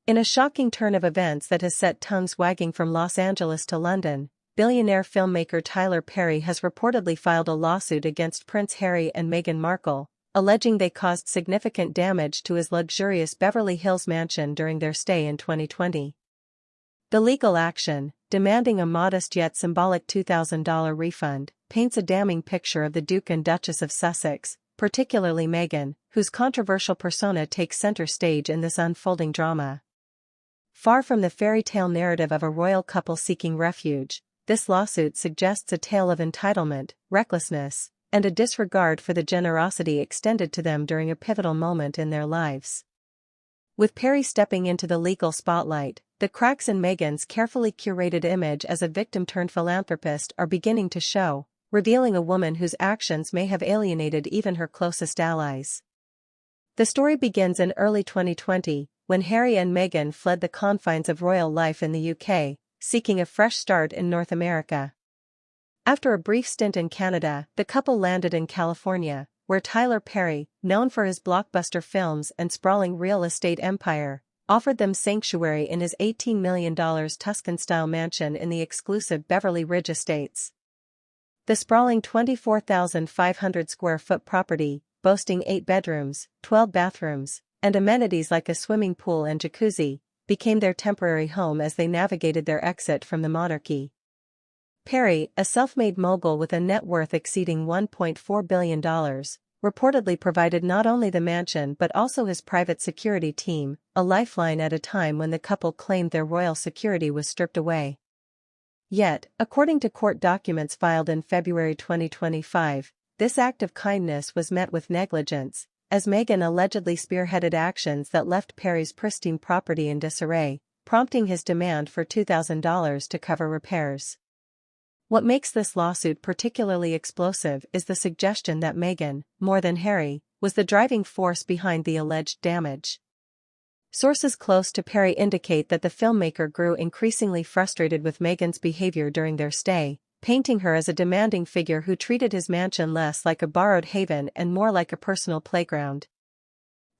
In a shocking turn of events that has set tongues wagging from Los Angeles to London, billionaire filmmaker Tyler Perry has reportedly filed a lawsuit against Prince Harry and Meghan Markle, alleging they caused significant damage to his luxurious Beverly Hills mansion during their stay in 2020. The legal action, demanding a modest yet symbolic $2,000 refund, paints a damning picture of the Duke and Duchess of Sussex, particularly Meghan, whose controversial persona takes center stage in this unfolding drama. Far from the fairy tale narrative of a royal couple seeking refuge, this lawsuit suggests a tale of entitlement, recklessness, and a disregard for the generosity extended to them during a pivotal moment in their lives. With Perry stepping into the legal spotlight, the cracks in Meghan's carefully curated image as a victim-turned-philanthropist are beginning to show, revealing a woman whose actions may have alienated even her closest allies. The story begins in early 2020, when Harry and Meghan fled the confines of royal life in the UK, seeking a fresh start in North America. After a brief stint in Canada, the couple landed in California, where Tyler Perry, known for his blockbuster films and sprawling real estate empire, offered them sanctuary in his $18 million Tuscan-style mansion in the exclusive Beverly Ridge Estates. The sprawling 24,500 square foot property, boasting 8 bedrooms, 12 bathrooms, and amenities like a swimming pool and jacuzzi, became their temporary home as they navigated their exit from the monarchy. Perry, a self-made mogul with a net worth exceeding $1.4 billion, reportedly provided not only the mansion but also his private security team, a lifeline at a time when the couple claimed their royal security was stripped away. Yet, according to court documents filed in February 2025, this act of kindness was met with negligence, as Meghan allegedly spearheaded actions that left Perry's pristine property in disarray, prompting his demand for $2,000 to cover repairs. What makes this lawsuit particularly explosive is the suggestion that Meghan, more than Harry, was the driving force behind the alleged damage. Sources close to Perry indicate that the filmmaker grew increasingly frustrated with Meghan's behavior during their stay, painting her as a demanding figure who treated his mansion less like a borrowed haven and more like a personal playground.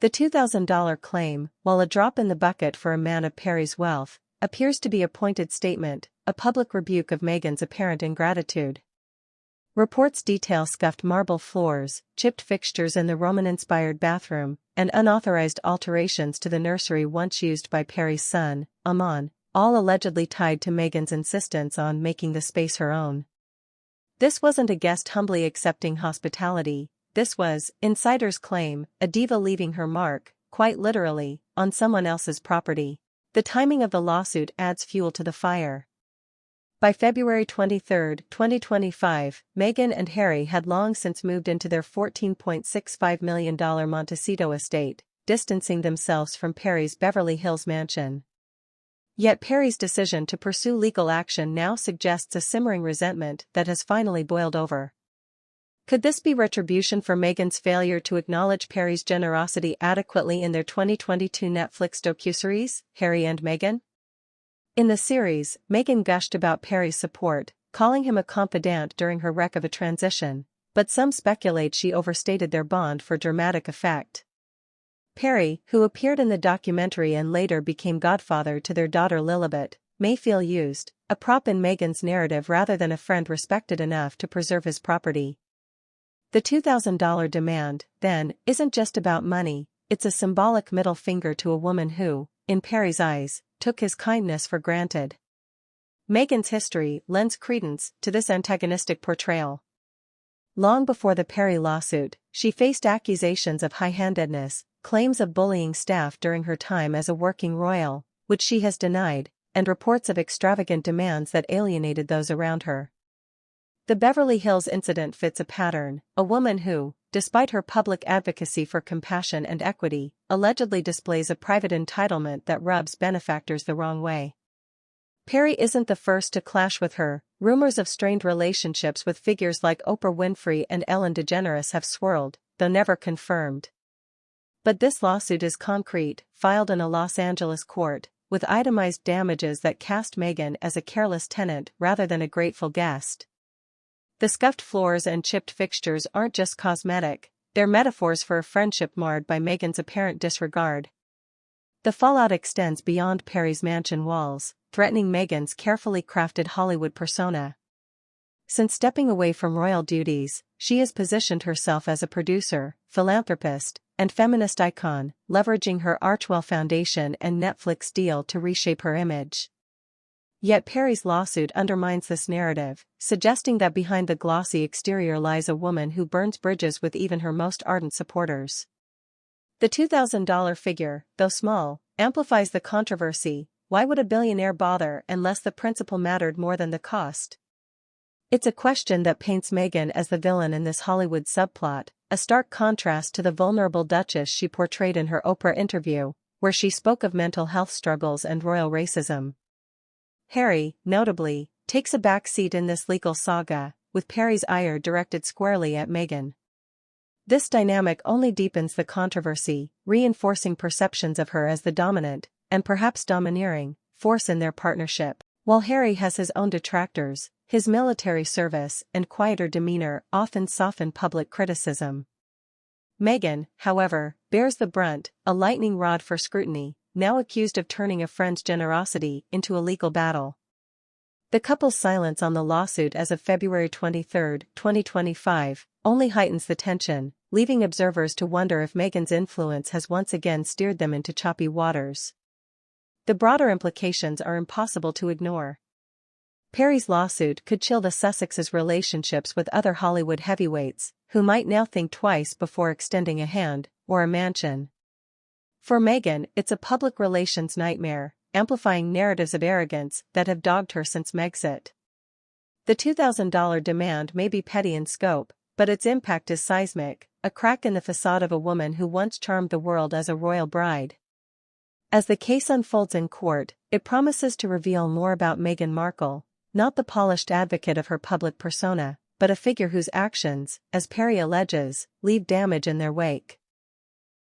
The $2,000 claim, while a drop in the bucket for a man of Perry's wealth, appears to be a pointed statement, a public rebuke of Meghan's apparent ingratitude. Reports detail scuffed marble floors, chipped fixtures in the Roman-inspired bathroom, and unauthorized alterations to the nursery once used by Perry's son, Amon, all allegedly tied to Meghan's insistence on making the space her own. This wasn't a guest humbly accepting hospitality, this was, insiders claim, a diva leaving her mark, quite literally, on someone else's property. The timing of the lawsuit adds fuel to the fire. By February 23, 2025, Meghan and Harry had long since moved into their $14.65 million Montecito estate, distancing themselves from Perry's Beverly Hills mansion. Yet Perry's decision to pursue legal action now suggests a simmering resentment that has finally boiled over. Could this be retribution for Meghan's failure to acknowledge Perry's generosity adequately in their 2022 Netflix docuseries, Harry and Meghan? In the series, Meghan gushed about Perry's support, calling him a confidant during her wreck of a transition, but some speculate she overstated their bond for dramatic effect. Perry, who appeared in the documentary and later became godfather to their daughter Lilibet, may feel used, a prop in Meghan's narrative rather than a friend respected enough to preserve his property. The $2,000 demand, then, isn't just about money, it's a symbolic middle finger to a woman who, in Perry's eyes, took his kindness for granted. Meghan's history lends credence to this antagonistic portrayal. Long before the Perry lawsuit, she faced accusations of high-handedness, claims of bullying staff during her time as a working royal, which she has denied, and reports of extravagant demands that alienated those around her. The Beverly Hills incident fits a pattern, a woman who, despite her public advocacy for compassion and equity, allegedly displays a private entitlement that rubs benefactors the wrong way. Perry isn't the first to clash with her. Rumors of strained relationships with figures like Oprah Winfrey and Ellen DeGeneres have swirled, though never confirmed. But this lawsuit is concrete, filed in a Los Angeles court, with itemized damages that cast Meghan as a careless tenant rather than a grateful guest. The scuffed floors and chipped fixtures aren't just cosmetic, they're metaphors for a friendship marred by Meghan's apparent disregard. The fallout extends beyond Perry's mansion walls, threatening Meghan's carefully crafted Hollywood persona. Since stepping away from royal duties, she has positioned herself as a producer, philanthropist, and feminist icon, leveraging her Archwell Foundation and Netflix deal to reshape her image. Yet Perry's lawsuit undermines this narrative, suggesting that behind the glossy exterior lies a woman who burns bridges with even her most ardent supporters. The $2,000 figure, though small, amplifies the controversy. Why would a billionaire bother unless the principle mattered more than the cost? It's a question that paints Meghan as the villain in this Hollywood subplot, a stark contrast to the vulnerable Duchess she portrayed in her Oprah interview, where she spoke of mental health struggles and royal racism. Harry, notably, takes a back seat in this legal saga, with Perry's ire directed squarely at Meghan. This dynamic only deepens the controversy, reinforcing perceptions of her as the dominant, and perhaps domineering, force in their partnership. While Harry has his own detractors, his military service and quieter demeanor often soften public criticism. Meghan, however, bears the brunt, a lightning rod for scrutiny, now accused of turning a friend's generosity into a legal battle. The couple's silence on the lawsuit as of February 23, 2025, only heightens the tension, leaving observers to wonder if Meghan's influence has once again steered them into choppy waters. The broader implications are impossible to ignore. Perry's lawsuit could chill the Sussexes' relationships with other Hollywood heavyweights, who might now think twice before extending a hand, or a mansion. For Meghan, it's a public relations nightmare, amplifying narratives of arrogance that have dogged her since Megxit. The $2,000 demand may be petty in scope, but its impact is seismic, a crack in the facade of a woman who once charmed the world as a royal bride. As the case unfolds in court, it promises to reveal more about Meghan Markle, not the polished advocate of her public persona, but a figure whose actions, as Perry alleges, leave damage in their wake.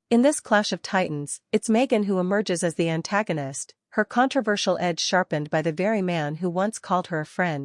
In this clash of titans, it's Meghan who emerges as the antagonist, her controversial edge sharpened by the very man who once called her a friend.